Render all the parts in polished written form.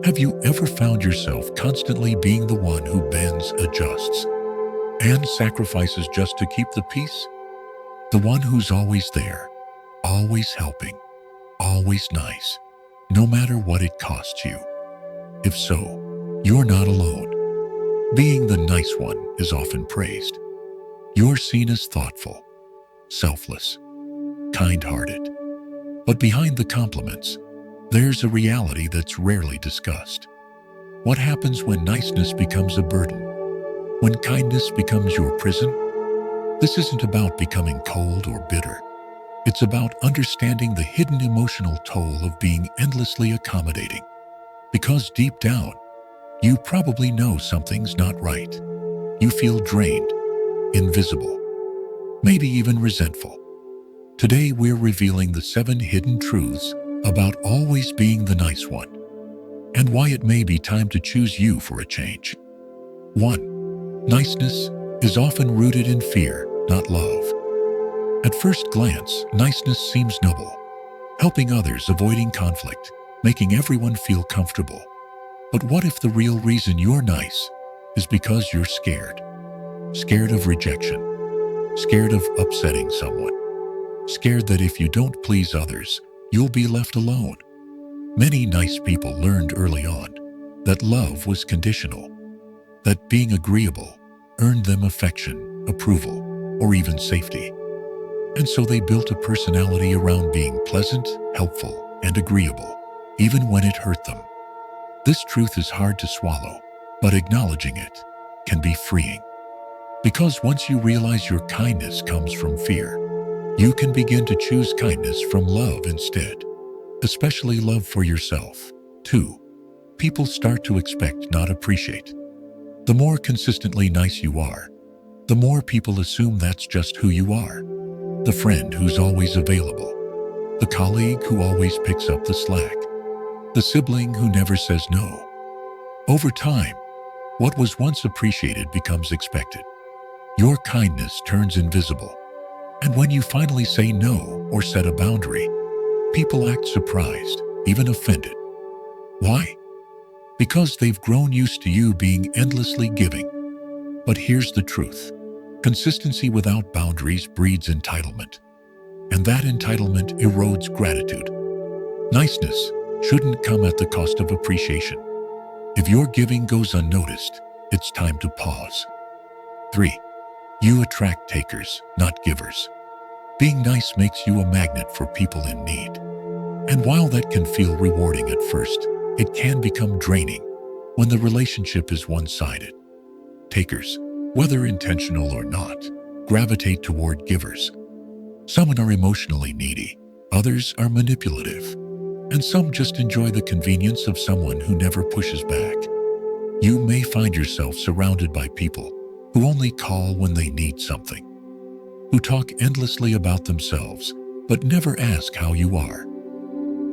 Have you ever found yourself constantly being the one who bends, adjusts, and sacrifices just to keep the peace? The one who's always there, always helping, always nice, no matter what it costs you. If so, you're not alone. Being the nice one is often praised. You're seen as thoughtful, selfless, kind-hearted. But behind the compliments, there's a reality that's rarely discussed. What happens when niceness becomes a burden? When kindness becomes your prison? This isn't about becoming cold or bitter. It's about understanding the hidden emotional toll of being endlessly accommodating. Because deep down, you probably know something's not right. You feel drained, invisible, maybe even resentful. Today we're revealing the 7 hidden truths about always being the nice one, and why it may be time to choose you for a change. 1. Niceness is often rooted in fear, not love. At first glance, niceness seems noble, helping others, avoiding conflict, making everyone feel comfortable. But what if the real reason you're nice is because you're scared? Scared of rejection, scared of upsetting someone, scared that if you don't please others, you'll be left alone. Many nice people learned early on that love was conditional, that being agreeable earned them affection, approval, or even safety. And so they built a personality around being pleasant, helpful, and agreeable, even when it hurt them. This truth is hard to swallow, but acknowledging it can be freeing. Because once you realize your kindness comes from fear, you can begin to choose kindness from love instead, especially love for yourself. 2. People start to expect, not appreciate. The more consistently nice you are, the more people assume that's just who you are. The friend who's always available, the colleague who always picks up the slack, the sibling who never says no. Over time, what was once appreciated becomes expected. Your kindness turns invisible. And when you finally say no or set a boundary, people act surprised, even offended. Why? Because they've grown used to you being endlessly giving. But here's the truth. Consistency without boundaries breeds entitlement. And that entitlement erodes gratitude. Niceness shouldn't come at the cost of appreciation. If your giving goes unnoticed, it's time to pause. 3. You attract takers, not givers. Being nice makes you a magnet for people in need. And while that can feel rewarding at first, it can become draining when the relationship is one-sided. Takers, whether intentional or not, gravitate toward givers. Some are emotionally needy, others are manipulative, and some just enjoy the convenience of someone who never pushes back. You may find yourself surrounded by people who only call when they need something, who talk endlessly about themselves but never ask how you are,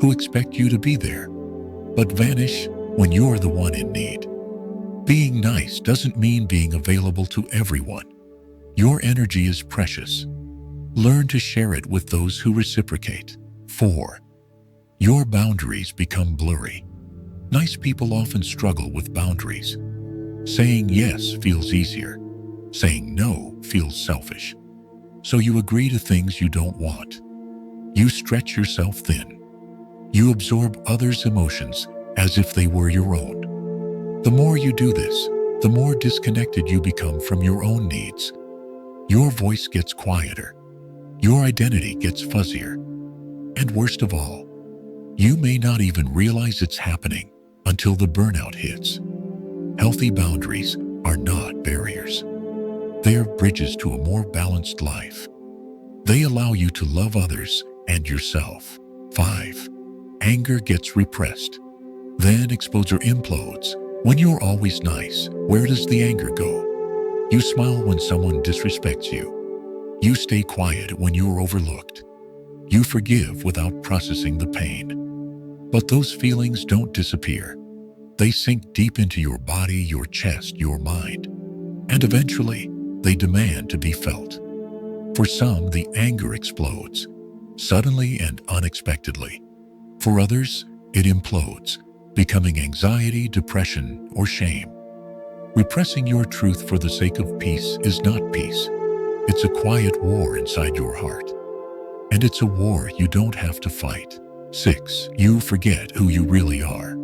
who expect you to be there but vanish when you're the one in need. Being nice doesn't mean being available to everyone. Your energy is precious. Learn to share it with those who reciprocate. 4. Your boundaries become blurry. Nice people often struggle with boundaries. Saying yes feels easier. Saying no feels selfish. So you agree to things you don't want. You stretch yourself thin. You absorb others' emotions as if they were your own. The more you do this, the more disconnected you become from your own needs. Your voice gets quieter. Your identity gets fuzzier. And worst of all, you may not even realize it's happening until the burnout hits. Healthy boundaries are not barriers. They are bridges to a more balanced life. They allow you to love others and yourself. 5. Anger gets repressed. Then exposure implodes. When you're always nice, where does the anger go? You smile when someone disrespects you. You stay quiet when you're overlooked. You forgive without processing the pain. But those feelings don't disappear. They sink deep into your body, your chest, your mind. And eventually, they demand to be felt. For some, the anger explodes, suddenly and unexpectedly. For others, it implodes, becoming anxiety, depression, or shame. Repressing your truth for the sake of peace is not peace. It's a quiet war inside your heart. And it's a war you don't have to fight. 6. You forget who you really are.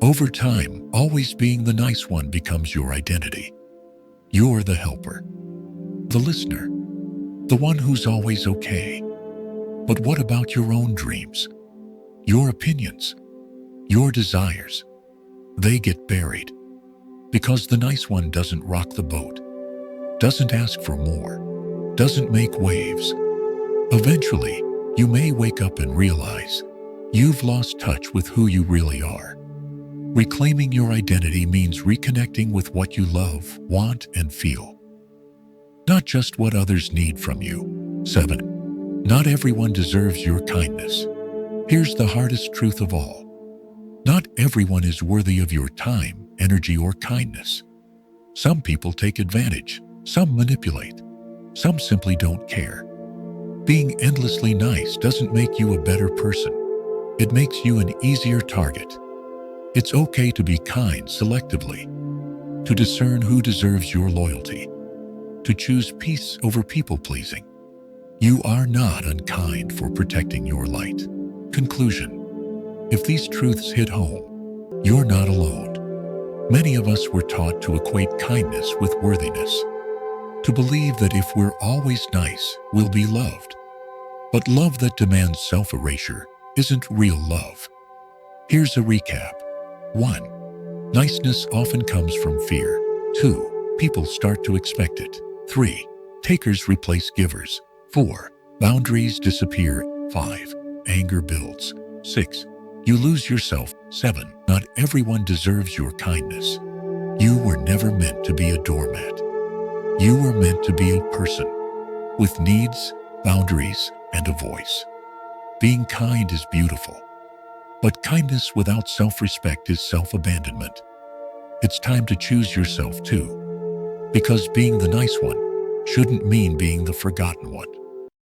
Over time, always being the nice one becomes your identity. You're the helper, the listener, the one who's always okay. But what about your own dreams? Your opinions? Your desires? They get buried. Because the nice one doesn't rock the boat, doesn't ask for more, doesn't make waves. Eventually, you may wake up and realize you've lost touch with who you really are. Reclaiming your identity means reconnecting with what you love, want, and feel. Not just what others need from you. 7. Not everyone deserves your kindness. Here's the hardest truth of all. Not everyone is worthy of your time, energy, or kindness. Some people take advantage, some manipulate, some simply don't care. Being endlessly nice doesn't make you a better person. It makes you an easier target. It's okay to be kind selectively, to discern who deserves your loyalty, to choose peace over people-pleasing. You are not unkind for protecting your light. Conclusion. If these truths hit home, you're not alone. Many of us were taught to equate kindness with worthiness, to believe that if we're always nice, we'll be loved. But love that demands self-erasure isn't real love. Here's a recap. 1. Niceness often comes from fear. 2. People start to expect it. 3. Takers replace givers. 4. Boundaries disappear. 5. Anger builds. 6. You lose yourself. 7. Not everyone deserves your kindness. You were never meant to be a doormat. You were meant to be a person with needs, boundaries, and a voice. Being kind is beautiful, but kindness without self-respect is self-abandonment. It's time to choose yourself too, because being the nice one shouldn't mean being the forgotten one.